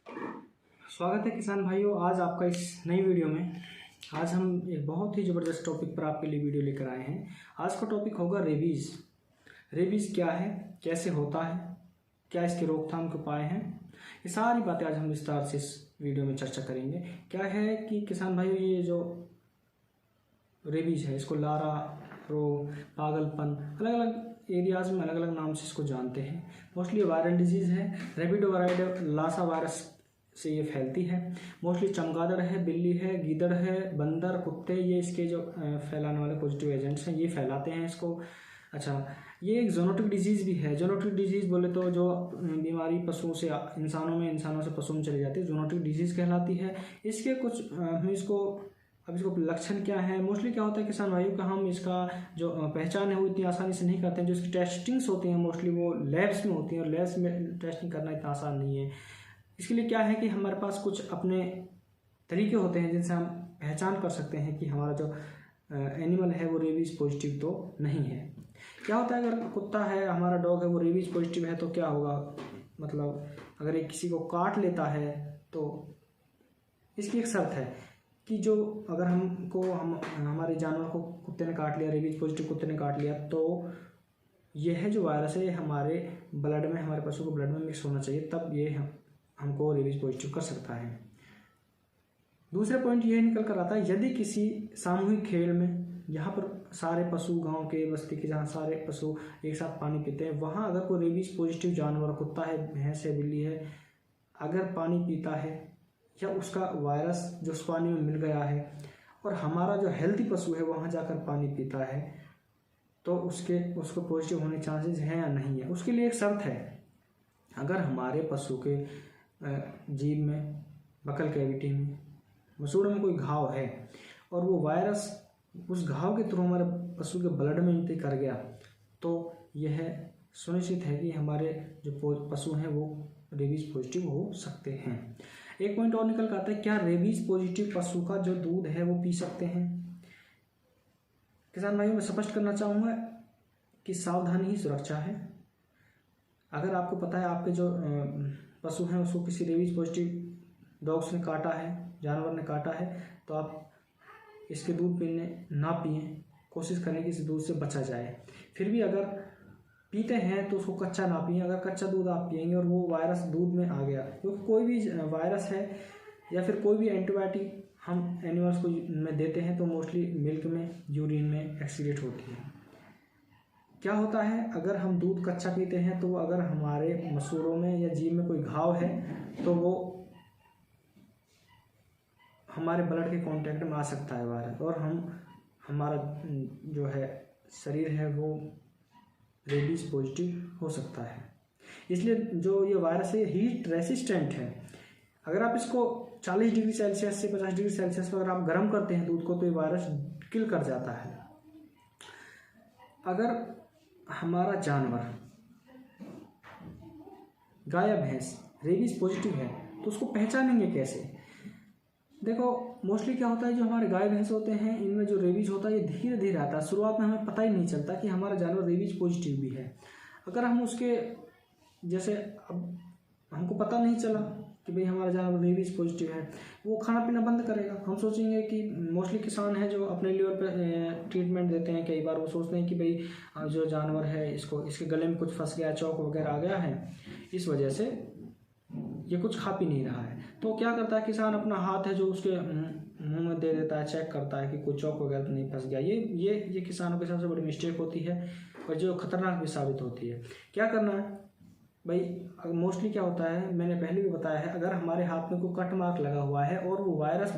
स्वागत है किसान भाइयों। आज आपका इस नई वीडियो में आज हम एक बहुत ही ज़बरदस्त टॉपिक पर आपके लिए वीडियो लेकर आए हैं। आज का टॉपिक होगा रेबीज़। रेबीज़ क्या है, कैसे होता है, क्या इसके रोकथाम के उपाय हैं, ये सारी बातें आज हम विस्तार से इस वीडियो में चर्चा करेंगे। क्या है कि किसान भाइयों, ये जो रेबीज़ है इसको लारा रोग, पागलपन, अलग अलग एरियाज़ में अलग अलग नाम से इसको जानते हैं। मोस्टली वायरल डिजीज़ है। रेबिडोवायराइड लासा वायरस से ये फैलती है। मोस्टली चमगादड़ है, बिल्ली है, गीदड़ है, बंदर, कुत्ते, ये इसके जो फैलाने वाले पॉजिटिव एजेंट्स हैं, ये फैलाते हैं इसको। अच्छा, ये एक जोनोटिक डिजीज़ भी है। जोनोटिक डिजीज़ बोले तो जो बीमारी पशुओं से इंसानों में, इंसानों से पशुओं में चली जाती है, जोनोटिक डिजीज़ कहलाती है। इसके कुछ हम इसको लक्षण क्या है, मोस्टली क्या होता है किसान भाइयों का, हम इसका जो पहचान है वो इतनी आसानी से नहीं करते हैं। जो इसकी टेस्टिंग्स होती हैं मोस्टली वो लैब्स में होती हैं, और लैब्स में टेस्टिंग करना इतना आसान नहीं है। इसके लिए क्या है कि हमारे पास कुछ अपने तरीके होते हैं जिनसे हम पहचान कर सकते हैं कि हमारा जो एनिमल है वो रेबीज़ पॉजिटिव तो नहीं है। क्या होता है, अगर कुत्ता है, हमारा डॉग है, वो रेबीज़ पॉजिटिव है तो क्या होगा, मतलब अगर ये किसी को काट लेता है तो इसकी एक शर्त है कि जो अगर हम हमारे जानवर को कुत्ते ने काट लिया, रेबीज़ पॉजिटिव कुत्ते ने काट लिया, तो यह जो वायरस है हमारे ब्लड में, हमारे पशु को ब्लड में मिक्स होना चाहिए, तब ये हमको रेबीज़ पॉजिटिव कर सकता है। दूसरा पॉइंट ये निकल कर आता है, यदि किसी सामूहिक खेल में, यहाँ पर सारे पशु, गांव के, बस्ती के जहाँ सारे पशु एक साथ पानी पीते हैं, वहाँ अगर कोई रेबीज़ पॉजिटिव जानवर, कुत्ता है, भैंस है, बिल्ली है, अगर पानी पीता है या उसका वायरस जो उस पानी में मिल गया है और हमारा जो हेल्थी पशु है वहाँ जाकर पानी पीता है, तो उसको पॉजिटिव होने चांसेस हैं या नहीं है। उसके लिए एक शर्त है, अगर हमारे पशु के जीभ में, बकल कैविटी में, मसूड़े में कोई घाव है और वो वायरस उस घाव के थ्रू हमारे पशु के ब्लड में एंट्री कर गया, तो यह सुनिश्चित है कि हमारे जो पशु हैं वो रेबीज़ पॉजिटिव हो सकते हैं। एक पॉइंट और निकल कर आता है, क्या रेबीज़ पॉजिटिव पशु का जो दूध है वो पी सकते हैं? किसान भाइयों, मैं स्पष्ट करना चाहूँगा कि सावधानी ही सुरक्षा है। अगर आपको पता है आपके जो पशु हैं उसको किसी रेबीज़ पॉजिटिव डॉग्स ने काटा है, जानवर ने काटा है, तो आप इसके दूध पीने ना पिएं, कोशिश करें कि इस दूध से बचा जाए। फिर भी अगर पीते हैं तो उसको कच्चा ना पिएं। अगर कच्चा दूध आप पिएंगे और वो वायरस दूध में आ गया, क्योंकि कोई भी वायरस है या फिर कोई भी एंटीबायोटिक हम एनिमल्स को में देते हैं तो मोस्टली मिल्क में, यूरिन में एक्सीडेट होती है। क्या होता है, अगर हम दूध कच्चा पीते हैं तो अगर हमारे मसूड़ों में या जीभ में कोई घाव है तो वो हमारे ब्लड के कांटेक्ट में आ सकता है वायरस, और हमारा जो है शरीर है वो रेबीज़ पॉजिटिव हो सकता है। इसलिए जो ये वायरस है हीट रेसिस्टेंट है। अगर आप इसको 40 डिग्री सेल्सियस से 50 डिग्री सेल्सियस पर अगर आप गर्म करते हैं दूध को तो ये वायरस किल कर जाता है। अगर हमारा जानवर, गाय या भैंस, रेबीज़ पॉजिटिव है तो उसको पहचानेंगे कैसे? देखो, मोस्टली क्या होता है, जो हमारे गाय भैंस होते हैं इनमें जो रेबीज़ होता है ये धीरे धीरे आता है। शुरुआत में हमें पता ही नहीं चलता कि हमारा जानवर रेबीज़ पॉजिटिव भी है। अगर हम उसके जैसे, अब हमको पता नहीं चला कि भाई हमारा जानवर रेबीज़ पॉजिटिव है, वो खाना पीना बंद करेगा। हम सोचेंगे कि मोस्टली किसान हैं जो अपने लीवर पे ट्रीटमेंट देते हैं, कई बार वो सोचते हैं कि भाई जो जानवर है इसके गले में कुछ फंस गया, चौक वगैरह आ गया है, इस वजह से ये कुछ खा पी नहीं रहा है। तो क्या करता है किसान, अपना हाथ है जो उसके मुंह में दे देता है, चेक करता है कि कोई चौक वगैरह तो नहीं फंस गया। ये किसानों की सबसे बड़ी मिस्टेक होती है और जो खतरनाक भी साबित होती है। क्या करना है भाई, मोस्टली क्या होता है, मैंने पहले भी बताया है, अगर हमारे हाथ में कोई कट मार्क लगा हुआ है और वो वायरस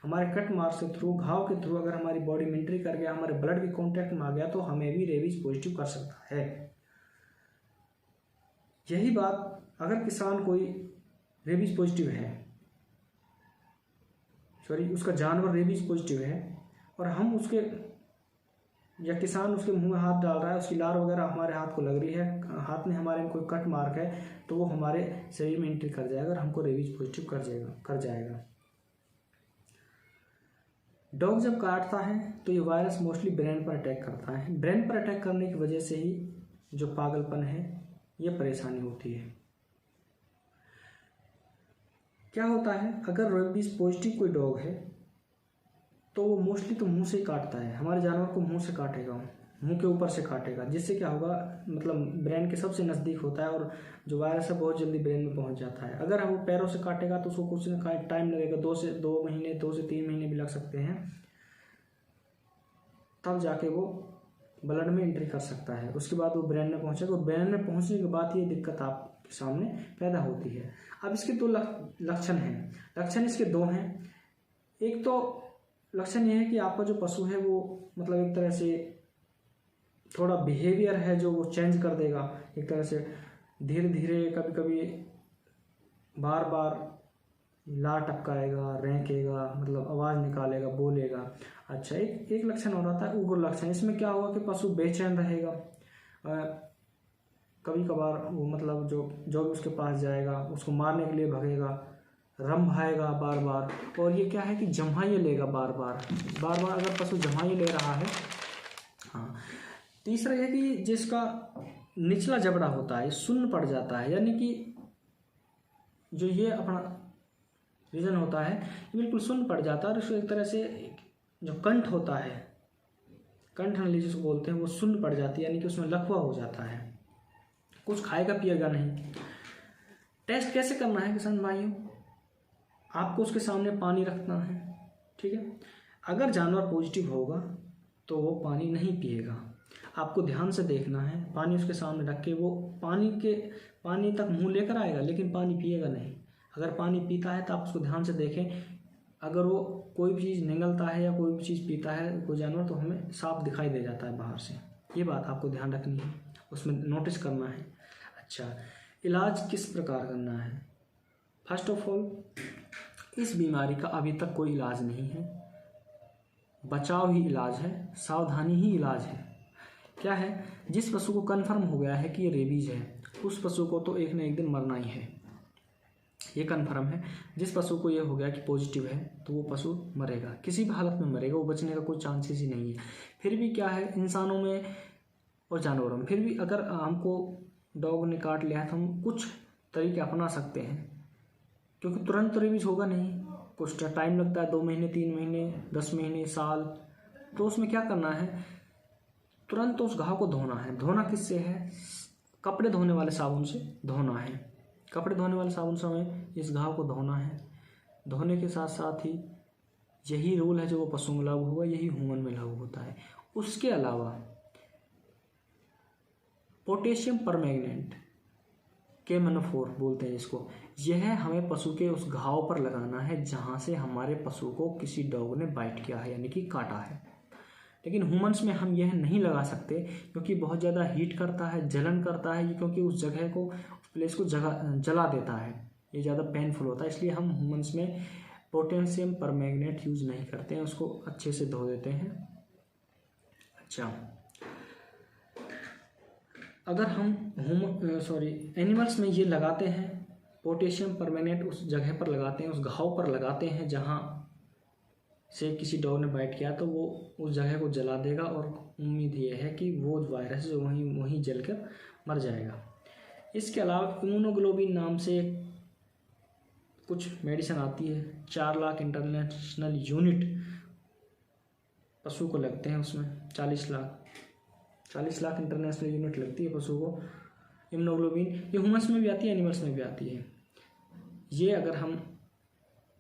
हमारे कट मार्क से थ्रू, घाव के थ्रू अगर हमारी बॉडी में एंट्री कर गया, हमारे ब्लड के कॉन्टैक्ट में आ गया, तो हमें भी रेबीज़ पॉजिटिव कर सकता है। यही बात अगर किसान कोई रेबीज़ पॉजिटिव है, उसका जानवर रेबीज़ पॉजिटिव है और हम उसके, या किसान उसके मुंह में हाथ डाल रहा है, उसकी लार वगैरह हमारे हाथ को लग रही है, हाथ में हमारे में कोई कट मार्क है, तो वो हमारे शरीर में एंट्री कर जाएगा और हमको रेबीज़ पॉजिटिव कर जाएगा। डॉग जब काटता है तो ये वायरस मोस्टली ब्रेन पर अटैक करता है। ब्रेन पर अटैक करने की वजह से ही जो पागलपन है ये परेशानी होती है। क्या होता है, अगर रेबीज पॉजिटिव कोई डॉग है तो वो मोस्टली तो मुंह से ही काटता है, हमारे जानवर को मुंह से काटेगा, मुंह के ऊपर से काटेगा, जिससे क्या होगा, मतलब ब्रेन के सबसे नज़दीक होता है और जो वायरस है बहुत जल्दी ब्रेन में पहुंच जाता है। अगर वो पैरों से काटेगा तो उसको कुछ टाइम लगेगा, 2 महीने 2 से 3 महीने भी लग सकते हैं, तब जाके वो ब्लड में एंट्री कर सकता है, उसके बाद वो ब्रेन में पहुंचेगा। ब्रेन में पहुंचने के बाद ये दिक्कत आपके सामने पैदा होती है। अब इसके 2 लक्षण हैं, लक्षण इसके 2 हैं। एक तो लक्षण ये है कि आपका जो पशु है वो मतलब एक तरह से थोड़ा बिहेवियर है जो वो चेंज कर देगा, एक तरह से धीरे धीरे, कभी कभी बार बार ला टपकाएगा, रेंकेगा, मतलब आवाज़ निकालेगा, बोलेगा। अच्छा, एक लक्षण हो रहा था उग्र लक्षण। इसमें क्या होगा कि पशु बेचैन रहेगा, कभी कभार वो मतलब जो भी उसके पास जाएगा उसको मारने के लिए भगेगा, रंभाएगा बार बार, और ये क्या है कि जम्हाई लेगा बार बार अगर पशु जम्हाई ले रहा है। हाँ, तीसरा यह कि जिसका निचला जबड़ा होता है सुन्न पड़ जाता है, यानी कि जो ये अपना रीजन होता है ये बिल्कुल सुन्न पड़ जाता है, और उसको एक तरह से जो कंठ होता है, कंठ नली जिसको बोलते हैं, वो सुन्न पड़ जाती है, यानी कि उसमें लकवा हो जाता है, कुछ खाएगा पिएगा नहीं। टेस्ट कैसे करना है किसान भाइयों, आपको उसके सामने पानी रखना है, ठीक है। अगर जानवर पॉजिटिव होगा तो वो पानी नहीं पिएगा, आपको ध्यान से देखना है, पानी उसके सामने रख के वो पानी तक मुंह लेकर आएगा लेकिन पानी पिएगा नहीं। अगर पानी पीता है तो आप उसको ध्यान से देखें, अगर वो कोई भी चीज़ निगलता है या कोई भी चीज़ पीता है कोई जानवर तो हमें साफ दिखाई दे जाता है बाहर से, ये बात आपको ध्यान रखनी है, उसमें नोटिस करना है। अच्छा, इलाज किस प्रकार करना है? फर्स्ट ऑफ ऑल, इस बीमारी का अभी तक कोई इलाज नहीं है, बचाव ही इलाज है, सावधानी ही इलाज है। क्या है, जिस पशु को कन्फर्म हो गया है कि ये रेबीज है उस पशु को तो एक न एक दिन मरना ही है, ये कन्फर्म है। जिस पशु को ये हो गया कि पॉजिटिव है तो वो पशु मरेगा, किसी भी हालत में मरेगा, वो बचने का कोई चांसेस ही नहीं है। फिर भी क्या है, इंसानों में और जानवरों में, फिर भी अगर हमको डॉग ने काट लिया है तो हम कुछ तरीके अपना सकते हैं, क्योंकि तुरंत रेबीज होगा नहीं, कुछ टाइम लगता है, 2 महीने 3 महीने 10 महीने साल। तो उसमें क्या करना है, तुरंत उस घाव को धोना है। धोना किससे है? कपड़े धोने वाले साबुन से धोना है, कपड़े धोने वाले साबुन से हमें इस घाव को धोना है। धोने के साथ साथ ही यही रूल है जो वो पशु में लागू होगा, यही ह्यूमन में लागू होता है। उसके अलावा पोटेशियम परमैंगनेट केमनोफोर बोलते हैं इसको, यह हमें पशु के उस घाव पर लगाना है जहाँ से हमारे पशु को किसी डॉग ने बाइट किया है, यानी कि काटा है। लेकिन ह्यूमंस में हम यह नहीं लगा सकते क्योंकि बहुत ज़्यादा हीट करता है, जलन करता है ये, क्योंकि उस जगह को, उस प्लेस को जला देता है, ये ज़्यादा पेनफुल होता है, इसलिए हम ह्यूमंस में पोटेशियम परमैंगनेट यूज़ नहीं करते हैं, उसको अच्छे से धो देते हैं। अच्छा, अगर हम एनिमल्स में ये लगाते हैं पोटेशियम परमैंगनेट, उस जगह पर लगाते हैं, उस घाव पर लगाते हैं जहाँ से किसी डॉग ने बाइट किया, तो वो उस जगह को जला देगा और उम्मीद ये है कि वो वायरस जो वहीं जलकर मर जाएगा। इसके अलावा इम्यूनोग्लोबिन नाम से कुछ मेडिसिन आती है, 4 लाख इंटरनेशनल यूनिट पशु को लगते हैं, उसमें 40 लाख इंटरनेशनल यूनिट लगती है पशु को इम्यूनोग्लोबिन। ये ह्यूमंस में भी आती है, एनिमल्स में भी आती है। ये अगर हम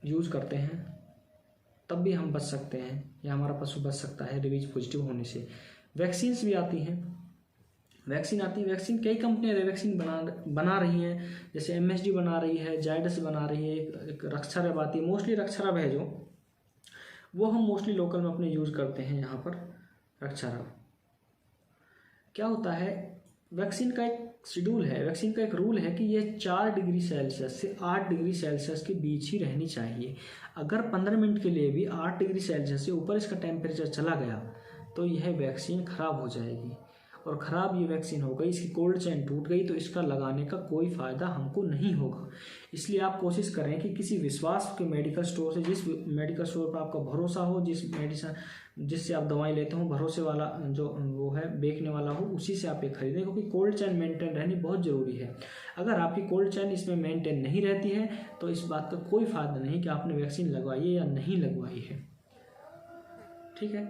यूज़ करते हैं तब भी हम बच सकते हैं, या हमारा पशु बच सकता है रेबीज पॉजिटिव होने से। वैक्सीन्स भी आती हैं, वैक्सीन कई कंपनियां वैक्सीन बना रही हैं, जैसे MSD बना रही है, जायडस बना रही है, एक रक्षारब आती है, मोस्टली रक्षारब है जो, वो हम मोस्टली लोकल में अपने यूज़ करते हैं यहाँ पर रक्षारब। क्या होता है, वैक्सीन का एक शेड्यूल है, वैक्सीन का एक रूल है कि ये 4 डिग्री सेल्सियस से 8 डिग्री सेल्सियस के बीच ही रहनी चाहिए। अगर 15 मिनट के लिए भी 8 डिग्री सेल्सियस से ऊपर इसका टेम्परेचर चला गया तो यह वैक्सीन ख़राब हो जाएगी। और ख़राब ये वैक्सीन हो गई, इसकी कोल्ड चेन टूट गई, तो इसका लगाने का कोई फ़ायदा हमको नहीं होगा। इसलिए आप कोशिश करें कि किसी विश्वास के मेडिकल स्टोर से, जिस मेडिकल स्टोर पर आपका भरोसा हो, जिस मेडिसिन जिससे आप दवाई लेते हो भरोसे वाला जो वो है बेचने वाला हो, उसी से आप ये खरीदें, क्योंकि कोल्ड चेन मेंटेन रहनी बहुत ज़रूरी है। अगर आपकी कोल्ड चेन इसमें मेंटेन नहीं रहती है तो इस बात का कोई फ़ायदा नहीं कि आपने वैक्सीन लगवाई है या नहीं लगवाई है। ठीक है,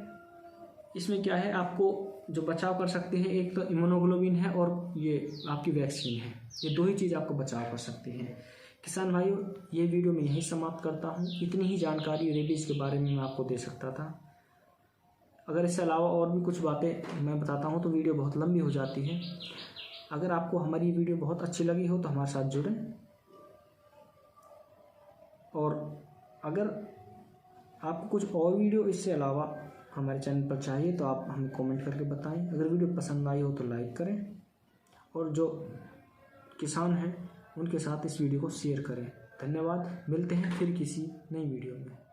इसमें क्या है, आपको जो बचाव कर सकते हैं, एक तो इम्यूनोग्लोबिन है और ये आपकी वैक्सीन है, ये दो ही चीज़ आपको बचाव कर सकती हैं। किसान भाइयों, ये वीडियो मैं यहीं समाप्त करता हूँ। इतनी ही जानकारी रेबीज़ के बारे में मैं आपको दे सकता था। अगर इससे अलावा और भी कुछ बातें मैं बताता हूँ तो वीडियो बहुत लंबी हो जाती है। अगर आपको हमारी वीडियो बहुत अच्छी लगी हो तो हमारे साथ जुड़ें, और अगर आपको कुछ और वीडियो इससे अलावा हमारे चैनल पर चाहिए तो आप हमें कमेंट करके बताएं। अगर वीडियो पसंद आई हो तो लाइक करें, और जो किसान हैं उनके साथ इस वीडियो को शेयर करें। धन्यवाद, मिलते हैं फिर किसी नई वीडियो में।